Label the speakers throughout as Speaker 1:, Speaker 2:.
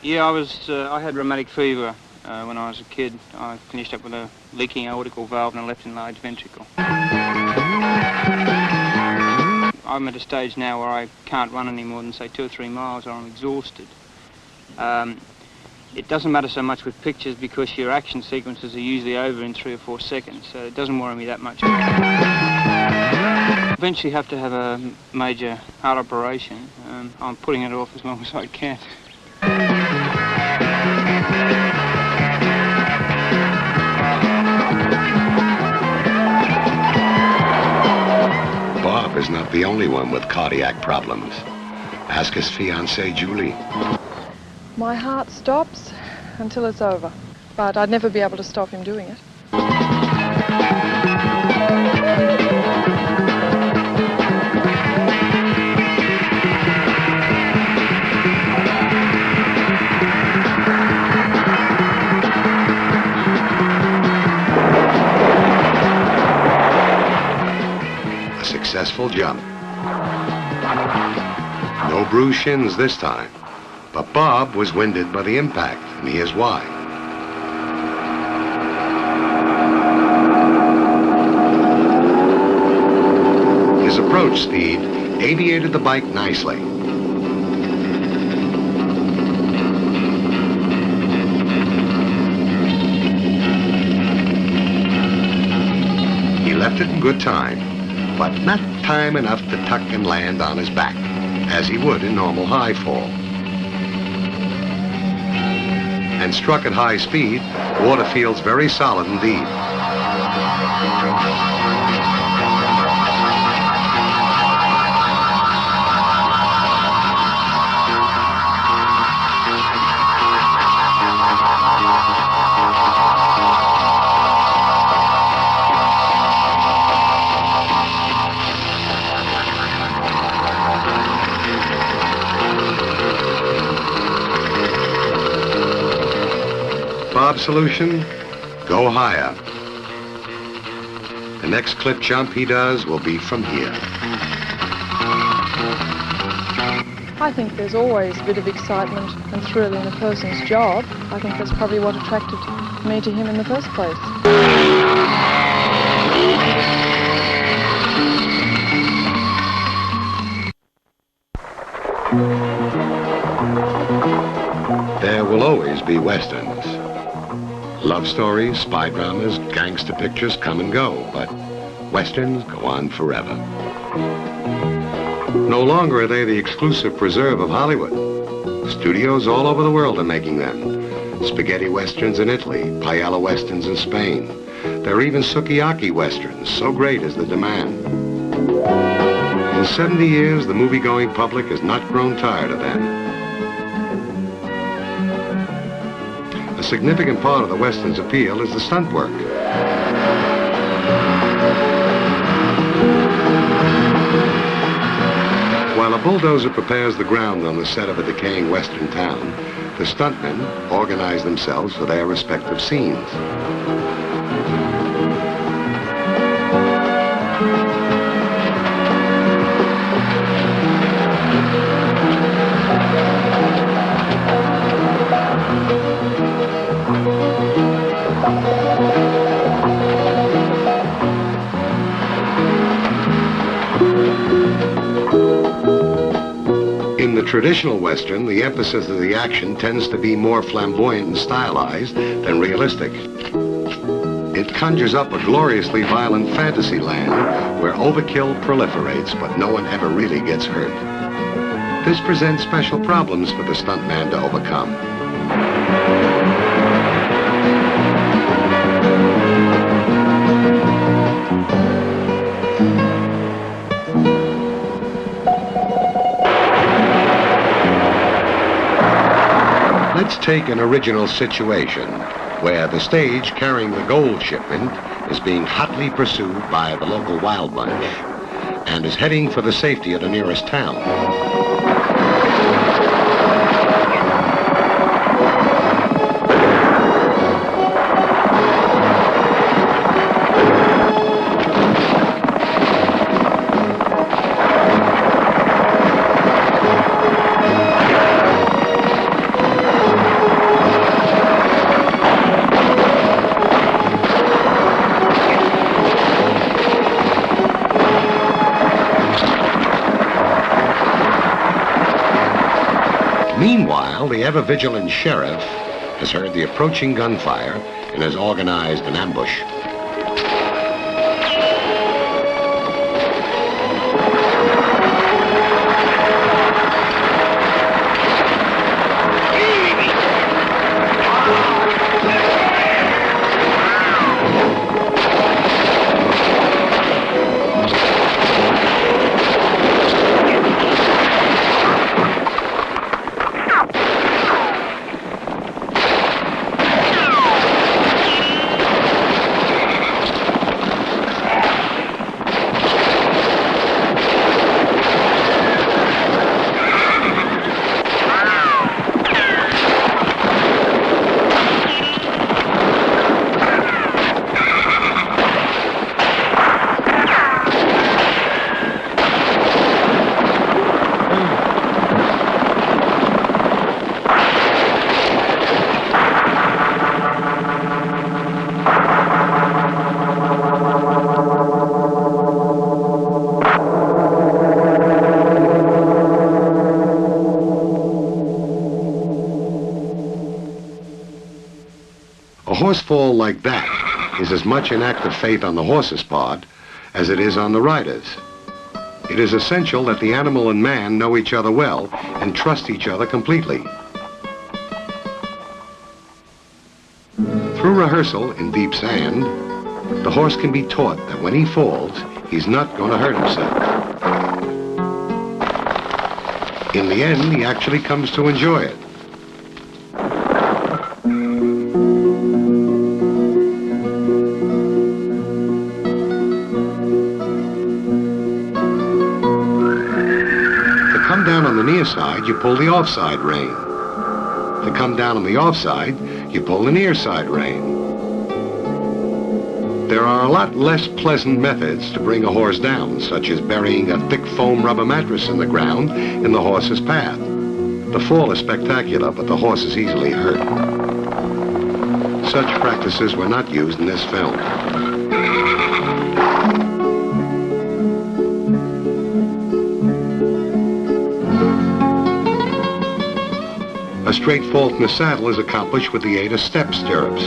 Speaker 1: Yeah, I had rheumatic fever when I was a kid. I finished up with a leaking aortic valve and a left enlarged ventricle. I'm at a stage now where I can't run any more than, say, 2 or 3 miles or I'm exhausted. It doesn't matter so much with pictures because your action sequences are usually over in 3 or 4 seconds, so it doesn't worry me that much. Eventually have to have a major heart operation. I'm putting it off as long as I can.
Speaker 2: Bob is not the only one with cardiac problems. Ask his fiancée, Julie.
Speaker 3: My heart stops until it's over, but I'd never be able to stop him doing it.
Speaker 2: A successful jump. No bruised shins this time. But Bob was winded by the impact, and here's why. His approach speed aviated the bike nicely. He left it in good time, but not time enough to tuck and land on his back, as he would in normal high fall. And struck at high speed, water feels very solid indeed. Bob's solution, go higher. The next clip jump he does will be from here.
Speaker 3: I think there's always a bit of excitement and thrill in a person's job. I think that's probably what attracted me to him in the first place.
Speaker 2: There will always be westerns. Love stories, spy dramas, gangster pictures come and go, but westerns go on forever. No longer are they the exclusive preserve of Hollywood. Studios all over the world are making them. Spaghetti westerns in Italy, paella westerns in Spain. There are even sukiyaki westerns, so great is the demand. In 70 years, the movie-going public has not grown tired of them. A significant part of the Western's appeal is the stunt work. While a bulldozer prepares the ground on the set of a decaying Western town, the stuntmen organize themselves for their respective scenes. In the traditional Western, the emphasis of the action tends to be more flamboyant and stylized than realistic. It conjures up a gloriously violent fantasy land where overkill proliferates, but no one ever really gets hurt. This presents special problems for the stuntman to overcome. Let's take an original situation where the stage carrying the gold shipment is being hotly pursued by the local wild bunch and is heading for the safety of the nearest town. Meanwhile, the ever-vigilant sheriff has heard the approaching gunfire and has organized an ambush. A horse fall like that is as much an act of faith on the horse's part as it is on the rider's. It is essential that the animal and man know each other well and trust each other completely. Through rehearsal in deep sand, the horse can be taught that when he falls, he's not going to hurt himself. In the end, he actually comes to enjoy it. Down on the near side, you pull the offside rein. To come down on the offside, you pull the near side rein. There are a lot less pleasant methods to bring a horse down, such as burying a thick foam rubber mattress in the ground in the horse's path. The fall is spectacular, but the horse is easily hurt. Such practices were not used in this film. A straight fault in the saddle is accomplished with the aid of step stirrups.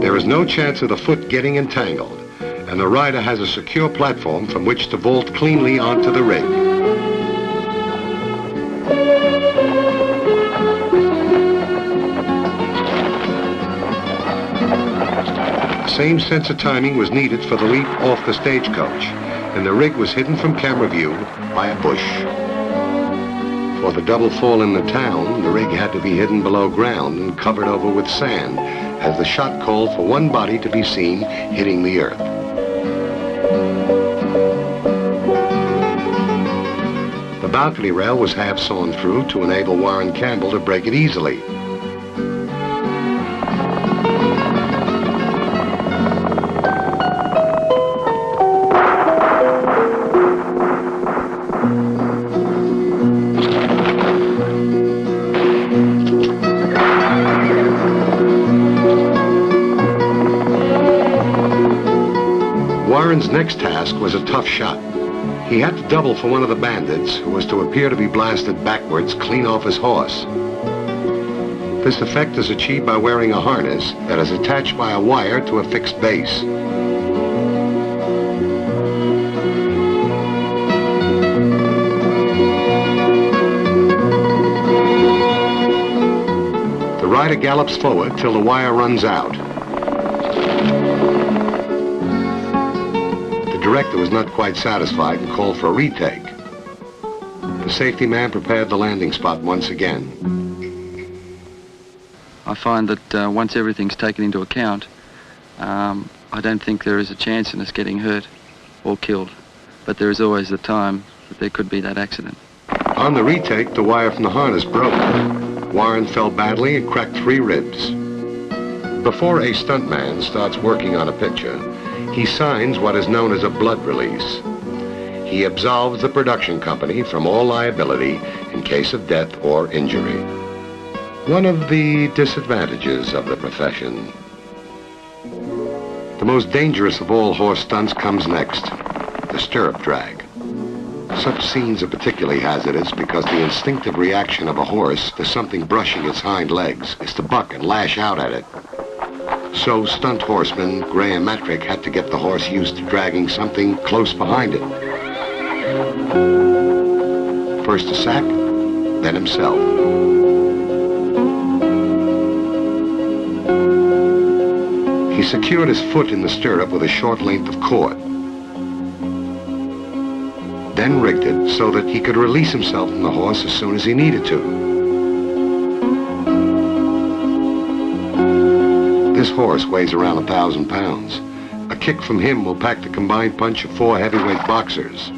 Speaker 2: There is no chance of the foot getting entangled, and the rider has a secure platform from which to vault cleanly onto the rig. The same sense of timing was needed for the leap off the stagecoach, and the rig was hidden from camera view by a bush. For the double fall in the town, the rig had to be hidden below ground and covered over with sand, as the shot called for one body to be seen hitting the earth. The balcony rail was half sawn through to enable Warren Campbell to break it easily. Warren's next task was a tough shot. He had to double for one of the bandits, who was to appear to be blasted backwards clean off his horse. This effect is achieved by wearing a harness that is attached by a wire to a fixed base. The rider gallops forward till the wire runs out. The director was not quite satisfied and called for a retake. The safety man prepared the landing spot once again.
Speaker 4: I find that once everything's taken into account, I don't think there is a chance in us getting hurt or killed. But there is always the time that there could be that accident.
Speaker 2: On the retake, the wire from the harness broke. Warren fell badly and cracked 3 ribs. Before a stuntman starts working on a picture, he signs what is known as a blood release. He absolves the production company from all liability in case of death or injury. One of the disadvantages of the profession. The most dangerous of all horse stunts comes next, the stirrup drag. Such scenes are particularly hazardous because the instinctive reaction of a horse to something brushing its hind legs is to buck and lash out at it. So stunt horseman Graham Matrick had to get the horse used to dragging something close behind it. First a sack, then himself. He secured his foot in the stirrup with a short length of cord, then rigged it so that he could release himself from the horse as soon as he needed to. This horse weighs around 1,000 pounds. A kick from him will pack the combined punch of 4 heavyweight boxers.